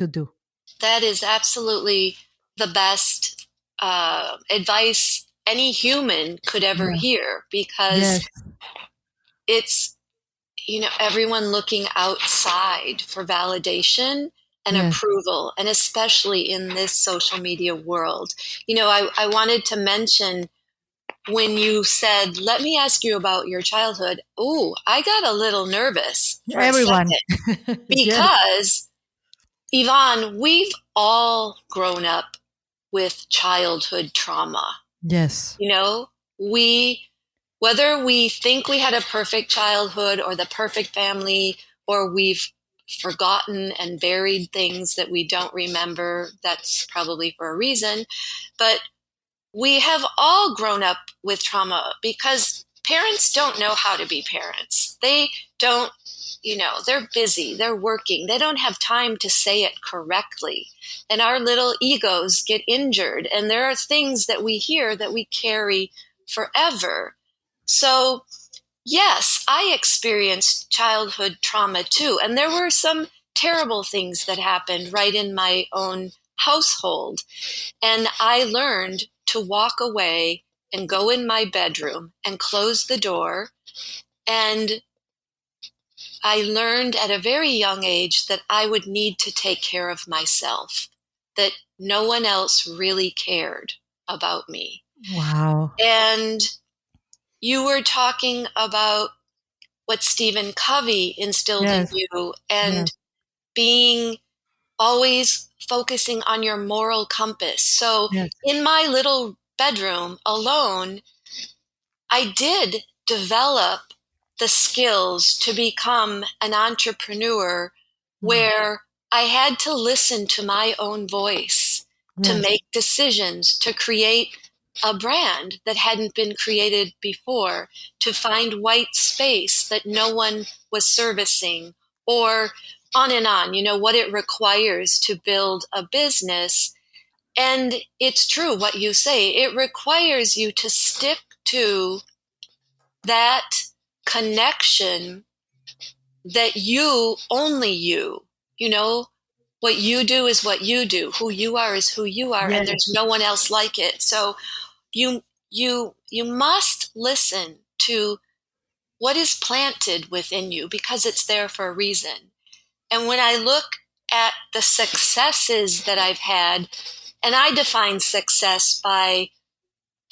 to do. That is absolutely the best advice any human could ever Yeah. hear, because Yes. it's, everyone looking outside for validation and Yes. approval, and especially in this social media world. I wanted to mention when you said, let me ask you about your childhood. Oh, I got a little nervous for a Everyone. second, Yes. because Yvonne, we've all grown up with childhood trauma. Yes. You know, we, whether we think we had a perfect childhood or the perfect family, or we've forgotten and buried things that we don't remember, that's probably for a reason. But we have all grown up with trauma, because parents don't know how to be parents. They don't, they're busy, they're working, they don't have time to say it correctly. And our little egos get injured. And there are things that we hear that we carry forever. So, yes, I experienced childhood trauma too. And there were some terrible things that happened right in my own household. And I learned to walk away and go in my bedroom and close the door. And I learned at a very young age that I would need to take care of myself, that no one else really cared about me. Wow. And you were talking about what Stephen Covey instilled in Yes. you, Yes. and being always focusing on your moral compass. So Yes. in my little bedroom alone, I did develop the skills to become an entrepreneur, Mm. where I had to listen to my own voice, to Yes. make decisions, to create a brand that hadn't been created before, to find white space that no one was servicing, or on and on, what it requires to build a business. And it's true what you say. It requires you to stick to that connection, that you, only you know, what you do is what you do, who you are is who you are, and Yes. there's no one else like it. So you must listen to what is planted within you, because it's there for a reason. And when I look at the successes that I've had, and I define success by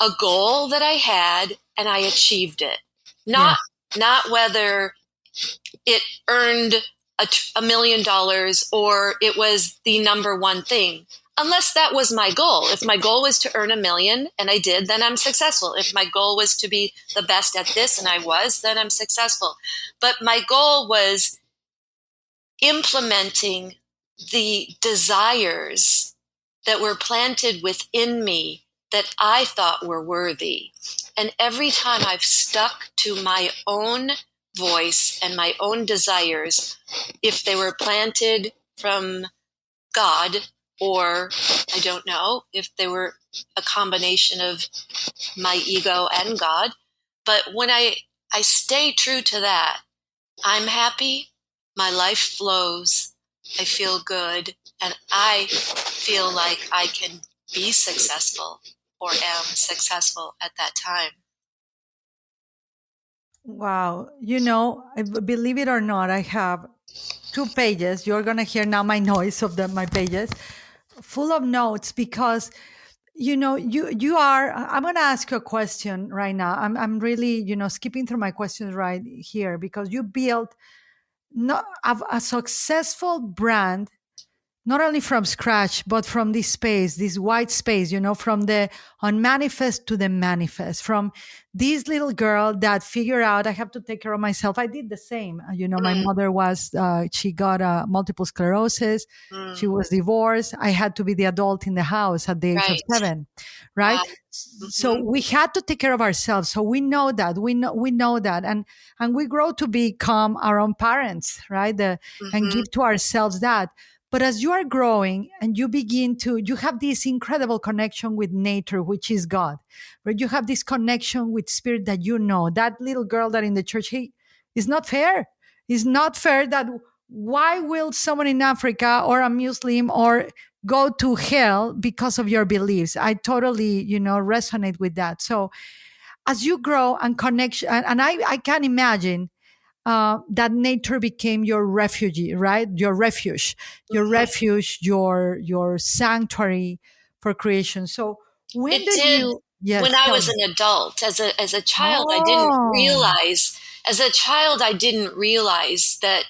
a goal that I had and I achieved it. Not Yes. not whether it earned $1 million or it was the number one thing. Unless that was my goal. If my goal was to earn 1 million and I did, then I'm successful. If my goal was to be the best at this and I was, then I'm successful. But my goal was implementing the desires that were planted within me that I thought were worthy. And every time I've stuck to my own voice and my own desires, if they were planted from God, or I don't know if they were a combination of my ego and God, but when I stay true to that, I'm happy, my life flows, I feel good, and I feel like I can be successful, or am successful at that time. Wow. Believe it or not, I have 2 pages. You're gonna hear now my noise of my pages, full of notes, because you are. I'm gonna ask you a question right now. I'm really skipping through my questions right here, because you built not a successful brand, not only from scratch, but from this space, this white space, from the unmanifest to the manifest, from this little girl that figured out I have to take care of myself. I did the same. My Mm, mother she got multiple sclerosis. She mm, was divorced. I had to be the adult in the house at the age of right. 7, right? Wow. So Hmm. we had to take care of ourselves. So we know that, we know that. And we grow to become our own parents, right? And Hmm. give to ourselves that. But as you are growing and you have this incredible connection with nature, which is God, right? You have this connection with spirit that that little girl that in the church, hey, it's not fair. It's not fair that why will someone in Africa or a Muslim or go to hell because of your beliefs? I totally, resonate with that. So as you grow and connection, and I can imagine that nature became your refuge, right? Mhm. Your sanctuary for creation. So when It did did you? when Yes, I tell was me. an adult. As a child, I didn't Oh, realize. As a child, I didn't realize that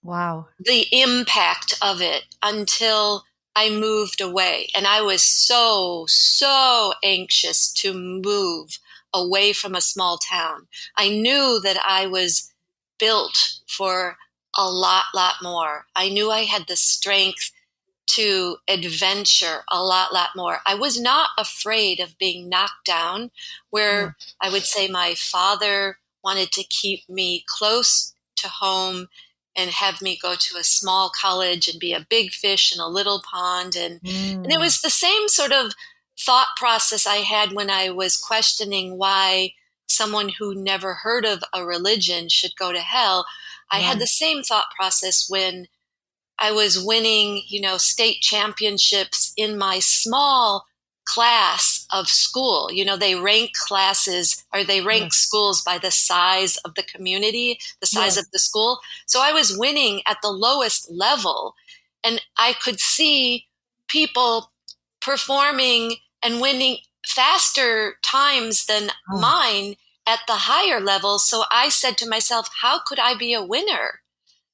wow. the impact of it until I moved away. And I was so, so anxious to move away from a small town. I knew that I was built for a lot more. I knew I had the strength to adventure a lot more. I was not afraid of being knocked down, Yeah. where I would say my father wanted to keep me close to home and have me go to a small college and be a big fish in a little pond. And it Mm, was the same sort of thought process I had when I was questioning why someone who never heard of a religion should go to hell. I had right. the same thought process when I was winning, state championships in my small class of school. They rank classes or they rank Yes. schools by the size of the community, the size of Yes. the school. So I was winning at the lowest level, and I could see people performing and winning faster times than Oh, mine at the higher level. So I said to myself, how could I be a winner?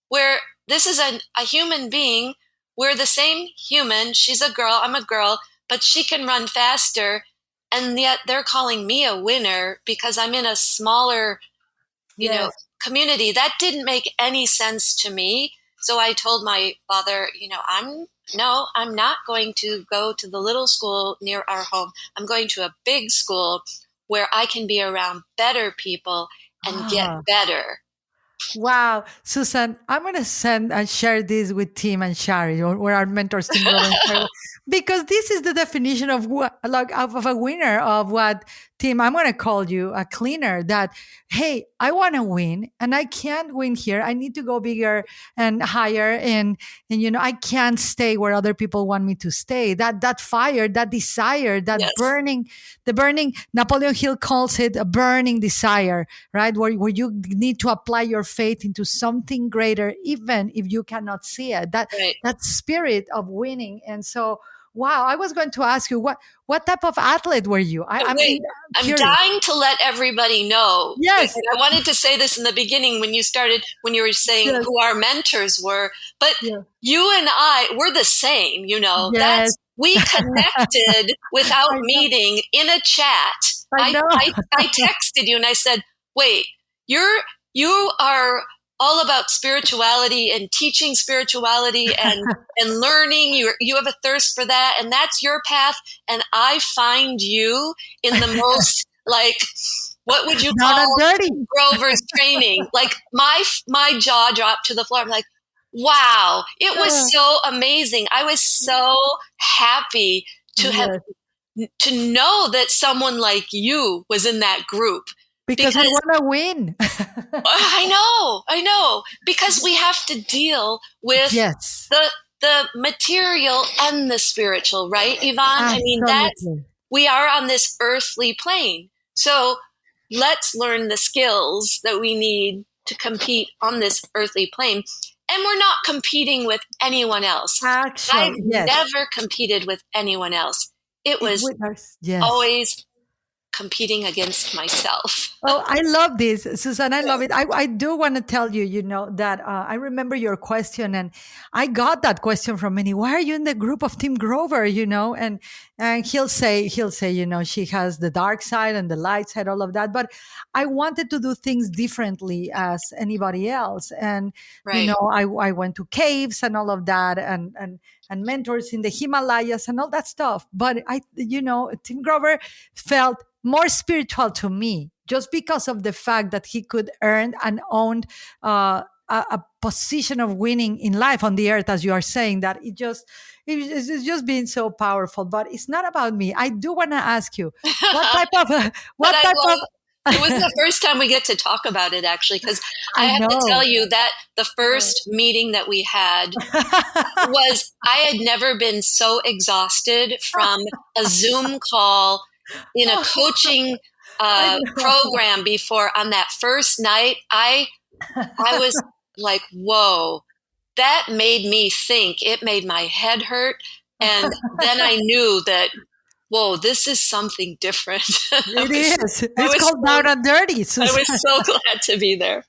Where this is a human being. We're the same human. She's a girl. I'm a girl, but she can run faster. And yet they're calling me a winner because I'm in a smaller, you know, yes. community. That didn't make any sense to me. So I told my father, I'm not going to go to the little school near our home. I'm going to a big school where I can be around better people and get Ah. better. Wow, Susan, I'm going to send and share this with Tim and Shari, or our mentors, Tim Grover and Shari, because this is the definition of what, like, of a winner of what, Tim. I'm going to call you a cleaner. That, hey, I want to win, and I can't win here. I need to go bigger and higher, and I can't stay where other people want me to stay. That fire, that desire, that Yes, burning, the burning. Napoleon Hill calls it a burning desire, right? Where you need to apply your faith into something greater, even if you cannot see it. right. That spirit of winning. And so, wow, I was going to ask you what type of athlete were you? I'm Wait, I'm curious. dying to let everybody know. Yes, And I wanted to say this in the beginning when you were saying yes, who our mentors were, but yes, you and we're the same, yes. That's, we connected without I know. meeting in a chat. I know. I texted you and I said, wait, you are all about spirituality and teaching spirituality and learning. You have a thirst for that, and that's your path. And I find you in the most, like, what would you Down and call dirty. Grover's training? Like, my jaw dropped to the floor. I'm like, wow, it was Uh, so amazing. I was so happy to have yes, to know that someone like you was in that group, because we because want to win. I know, because we have to deal with Yes, the material and the spiritual, right, Yvonne? I mean, that's, absolutely. we are on this earthly plane. So let's learn the skills that we need to compete on this earthly plane. And we're not competing with anyone else. I've Actually, yes. never competed with anyone else. It It's was with us. Yes. always competing against myself. Oh, I love this, Susan. I love it. I do want to tell you, that I remember your question, and I got that question from many. Why are you in the group of Tim Grover? And he'll say, she has the dark side and the light side, all of that. But I wanted to do things differently as anybody else, and Right. I went to caves and all of that, and mentors in the Himalayas and all that stuff. But Tim Grover felt more spiritual to me just because of the fact that he could earn and own a position of winning in life on the earth, as you are saying, that it's just being so powerful. But it's not about me. I do want to ask you, what type of But what I type of love It was the first time we get to talk about it, actually, because I I have to tell know. you that the first meeting that we had was I had never been so exhausted from a Zoom call in a coaching I know. program before. On that first night, I was like, whoa, that made me think. It made my head hurt. And then I knew that, whoa, this is something different. It is. I It's was called Down and Dirty, I was Susan. so glad to be there.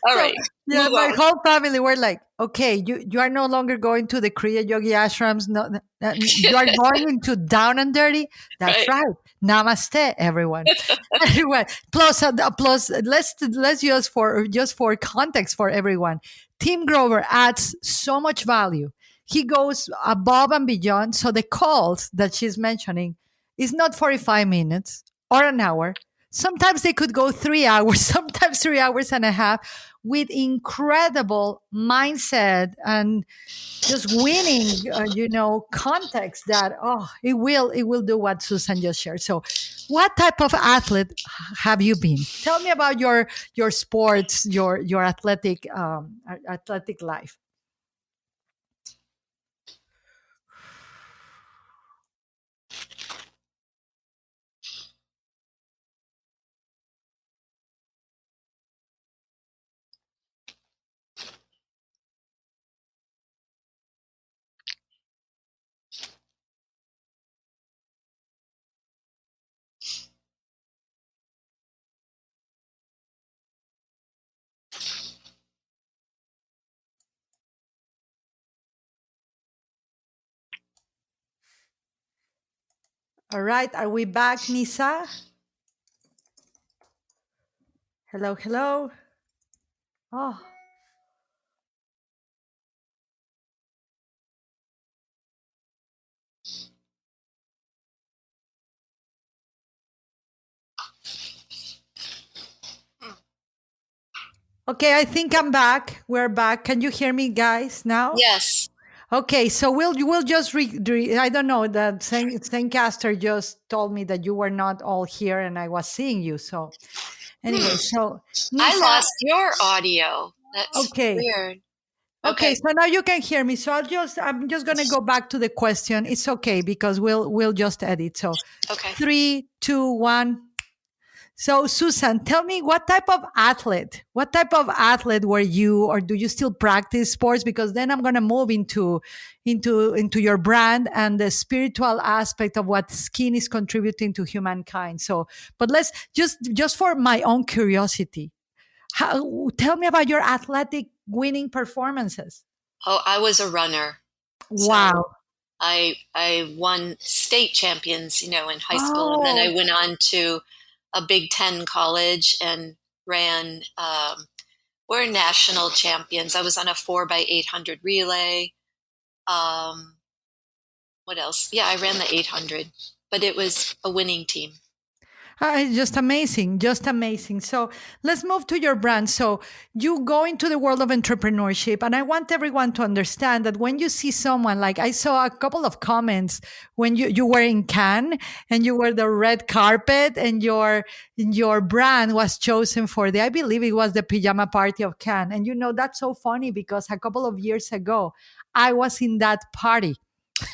All So right, yeah, move my on. whole family were like, "Okay, you are no longer going to the Kriya Yogi ashrams. No, you are going into Down and Dirty." That's Right. right. Namaste, everyone. Everyone. Plus, let's just for context for everyone. Tim Grover adds so much value. He goes above and beyond. So the calls that she's mentioning is not 45 minutes or an hour. Sometimes they could go 3 hours, sometimes 3 hours and a half with incredible mindset and just winning, context that, it will do what Susan just shared. So what type of athlete have you been? Tell me about your sports, your athletic life. All right, are we back, Nisa? Hello, hello. Oh, okay, I think I'm back. We're back. Can you hear me, guys, now? Yes. Okay, so we'll just I don't know, the Zencaster just told me that you were not all here and I was seeing you. So anyway, Hmm. so I Nisa, lost your audio. That's okay. weird. Okay, Okay. so now you can hear me. So I'm just gonna go back to the question. It's okay because we'll just edit. So Okay. 3, 2, 1. So, Susan, tell me what type of athlete were you, or do you still practice sports? Because then I'm going to move into your brand and the spiritual aspect of what skin is contributing to humankind. So, but let's just for my own curiosity, tell me about your athletic winning performances. Oh, I was a runner. So Wow. I won state champions, in high school, and then I Oh, went on to a Big Ten college and ran. We're national champions. I was on a 4x800 relay. Um, what else? Yeah, I ran the 800, but it was a winning team. it's just amazing, just amazing. So let's move to your brand. So you go into the world of entrepreneurship, and I want everyone to understand that when you see someone, like I saw a couple of comments when you were in Cannes and you were the red carpet, and your brand was chosen for I believe it was the pajama party of Cannes. And that's so funny because a couple of years ago I was in that party.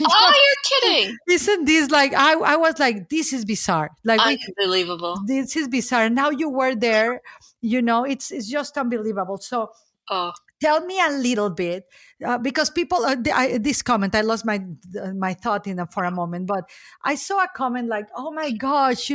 Oh, you're kidding. Isn't this like I was like, this is bizarre. Like Unbelievable. this is bizarre. Now you were there, it's just unbelievable. So Oh, tell me a little bit, because people, this comment, I lost my thought in for a moment, but I saw a comment like, oh my gosh,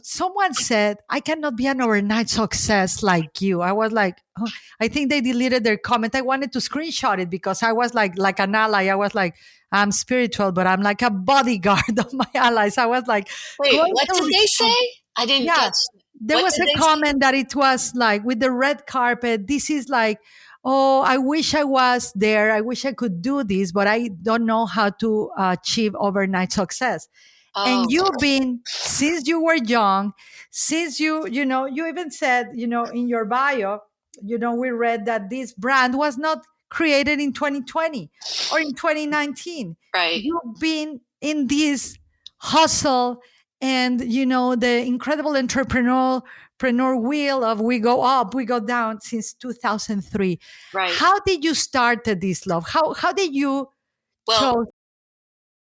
someone said I cannot be an overnight success like you. I was like, oh, I think they deleted their comment. I wanted to screenshot it because I was like an ally. I was like, I'm spiritual, but I'm like a bodyguard of my allies. I was like wait, going what to did they say? I didn't yeah, get. there What was did a they say? comment that it was like with the red carpet. This is like, oh, I wish I was there. I wish I could do this, but I don't know how to achieve overnight success. And Oh, you've been since you were young, since you even said, in your bio, we read that this brand was not created in 2020 or in 2019. right. You've been in this hustle and the incredible entrepreneur wheel of we go up, we go down since 2003. Right. How did you start this love? How did you Well, chose